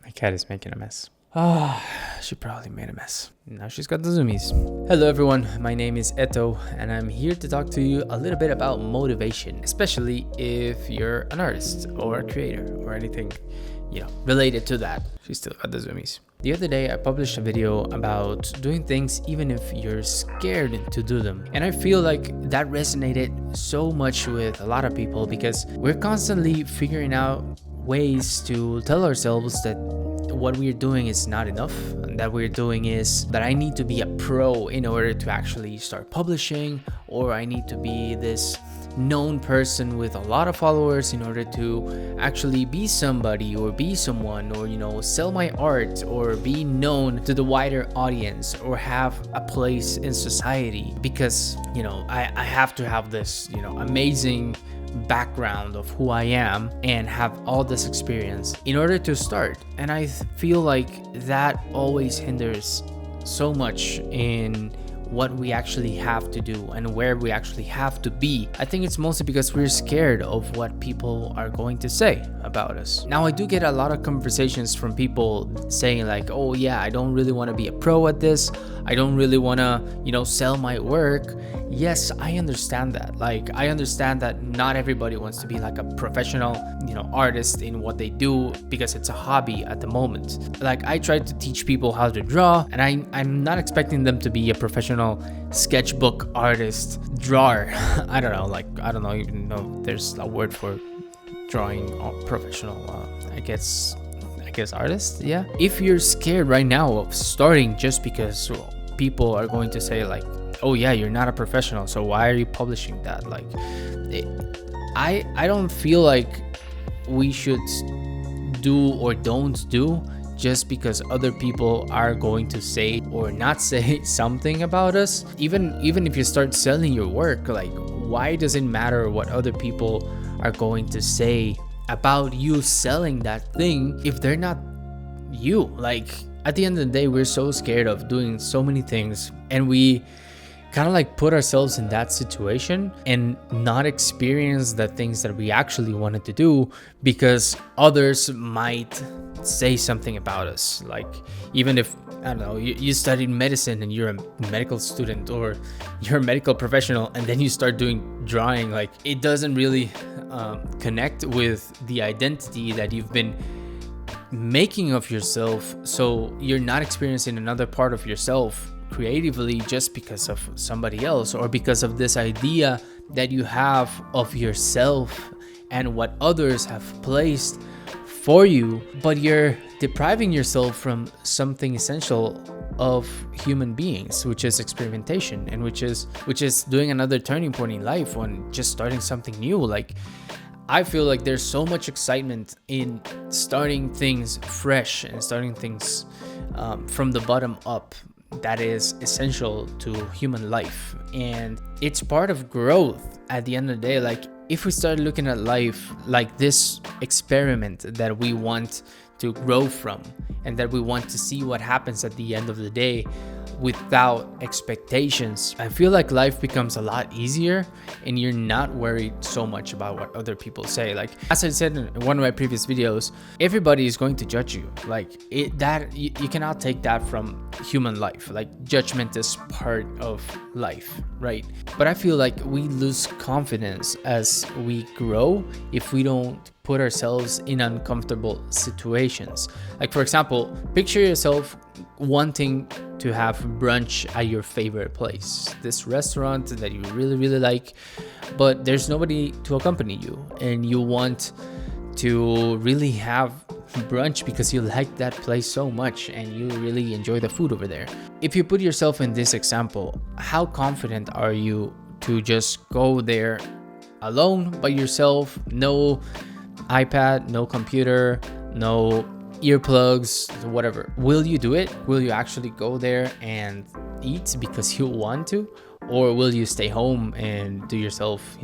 My cat is making a mess. She probably made a mess. Now she's got the zoomies. Hello everyone, my name is Eto and I'm here to talk to you a little bit about motivation, especially if you're an artist or a creator or anything, related to that. She's still got the zoomies. The other day I published a video about doing things even if you're scared to do them. And I feel like that resonated so much with a lot of people because we're constantly figuring out ways to tell ourselves that what we're doing is not enough, that I need to be a pro in order to actually start publishing, or I need to be this known person with a lot of followers in order to actually be somebody or be someone, or sell my art or be known to the wider audience or have a place in society because I have to have this amazing background of who I am and have all this experience in order to start. And I feel like that always hinders so much in what we actually have to do and where we actually have to be. I think it's mostly because we're scared of what people are going to say about us. Now, I do get a lot of conversations from people saying like, oh yeah, I don't really want to be a pro at this. I don't really want to, sell my work. Yes, I understand that. Like, I understand that not everybody wants to be like a professional, artist in what they do because it's a hobby at the moment. Like, I try to teach people how to draw, and I'm not expecting them to be a professional sketchbook artist, drawer. I don't know even know if there's a word for drawing or professional. I guess artist. Yeah. If you're scared right now of starting just because people are going to say like, oh yeah, you're not a professional, so why are you publishing that? Like, I don't feel like we should do or don't do just because other people are going to say or not say something about us. Even if you start selling your work, like, why does it matter what other people are going to say about you selling that thing if they're not you? Like, at the end of the day, we're so scared of doing so many things, and we kind of like put ourselves in that situation and not experience the things that we actually wanted to do because others might say something about us. Like, even if, I don't know, you studied medicine and you're a medical student or you're a medical professional and then you start doing drawing, like, it doesn't really connect with the identity that you've been making of yourself. So you're not experiencing another part of yourself creatively just because of somebody else or because of this idea that you have of yourself and what others have placed for you, but you're depriving yourself from something essential of human beings, which is experimentation, and which is doing another turning point in life when just starting something new. Like, I feel like there's so much excitement in starting things fresh and starting things from the bottom up that is essential to human life, and it's part of growth at the end of the day. Like, if we start looking at life like this experiment that we want to grow from and that we want to see what happens at the end of the day without expectations, I feel like life becomes a lot easier and you're not worried so much about what other people say. Like, as I said in one of my previous videos, everybody is going to judge you. Like, you cannot take that from human life. Like, judgment is part of life, right? But I feel like we lose confidence as we grow if we don't put ourselves in uncomfortable situations. Like, for example, picture yourself wanting to have brunch at your favorite place, this restaurant that you really, really like, but there's nobody to accompany you, and you want to really have brunch because you like that place so much and you really enjoy the food over there. If you put yourself in this example, how confident are you to just go there alone by yourself? No iPad, no computer, no earplugs, whatever. Will you do it? Will you actually go there and eat because you want to? Or will you stay home and do yourself,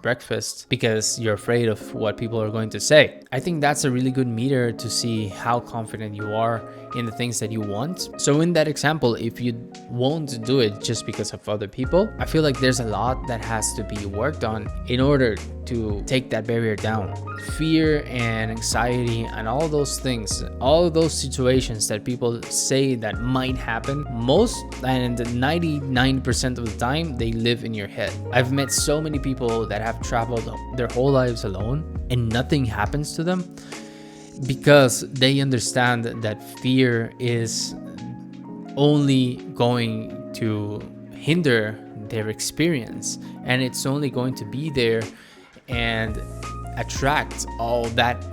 breakfast because you're afraid of what people are going to say? I think that's a really good meter to see how confident you are in the things that you want. So in that example, if you won't do it just because of other people, I feel like there's a lot that has to be worked on in order to take that barrier down. Fear and anxiety and all those things, all those situations that people say that might happen, most and 99% of the time they live in your head. I've met so many people that have traveled their whole lives alone and nothing happens to them because they understand that fear is only going to hinder their experience, and it's only going to be there and attract all that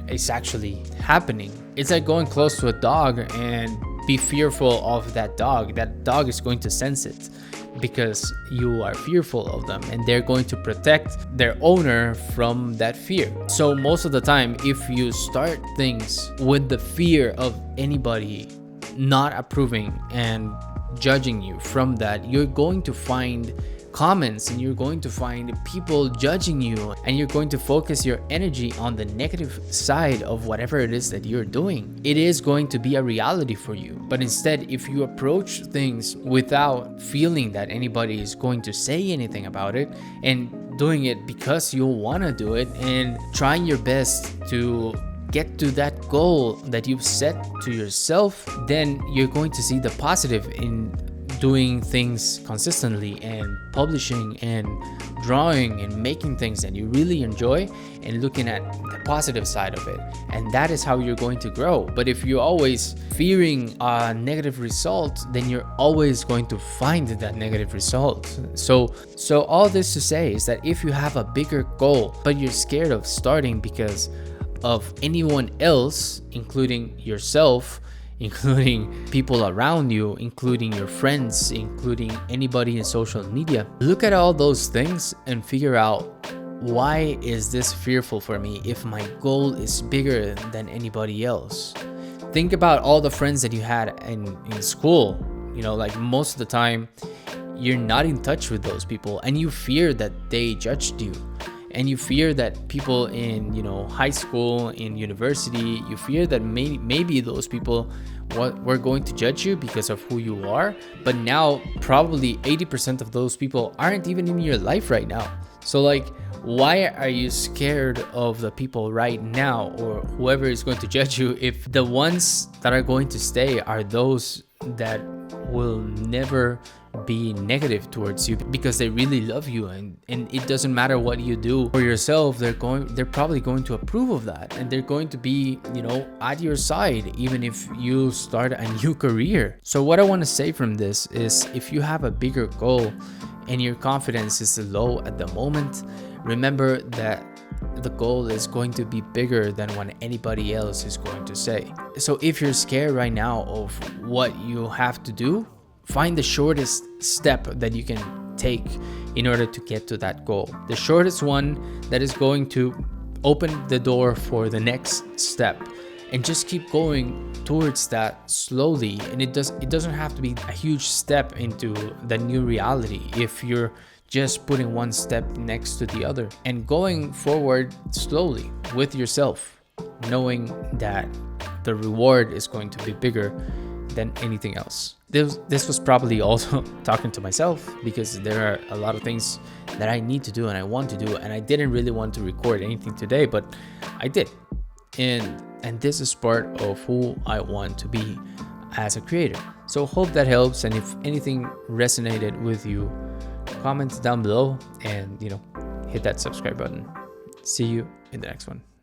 is actually happening. It's like going close to a dog and be fearful of that dog. That dog is going to sense it because you are fearful of them, and they're going to protect their owner from that fear. So most of the time, if you start things with the fear of anybody not approving and judging you from that, you're going to find comments and you're going to find people judging you, and you're going to focus your energy on the negative side of whatever it is that you're doing. It is going to be a reality for you. But instead, if you approach things without feeling that anybody is going to say anything about it, and doing it because you want to do it, and trying your best to get to that goal that you've set to yourself, then you're going to see the positive in doing things consistently and publishing and drawing and making things that you really enjoy, and looking at the positive side of it. And that is how you're going to grow. But if you're always fearing a negative result, then you're always going to find that negative result. So all this to say is that if you have a bigger goal but you're scared of starting because of anyone else, including yourself, including people around you, including your friends, including anybody in social media, look at all those things and figure out, why is this fearful for me if my goal is bigger than anybody else? Think about all the friends that you had in school. You know, like most of the time you're not in touch with those people, and you fear that they judged you. And you fear that people in, high school, in university, you fear that maybe those people were going to judge you because of who you are. But now probably 80% of those people aren't even in your life right now. So like, why are you scared of the people right now, or whoever is going to judge you, if the ones that are going to stay are those that will never be negative towards you because they really love you, and it doesn't matter what you do for yourself, they're probably going to approve of that, and they're going to be at your side even if you start a new career. So what I want to say from this is, if you have a bigger goal and your confidence is low at the moment, remember that the goal is going to be bigger than what anybody else is going to say. So if you're scared right now of what you have to do, find the shortest step that you can take in order to get to that goal. The shortest one that is going to open the door for the next step, and just keep going towards that slowly. And it doesn't have to be a huge step into the new reality if you're just putting one step next to the other and going forward slowly with yourself, knowing that the reward is going to be bigger than anything else. This was probably also talking to myself, because there are a lot of things that I need to do and I want to do, and I didn't really want to record anything today, but I did. And this is part of who I want to be as a creator. So hope that helps, and if anything resonated with you, comment down below and hit that subscribe button. See you in the next one.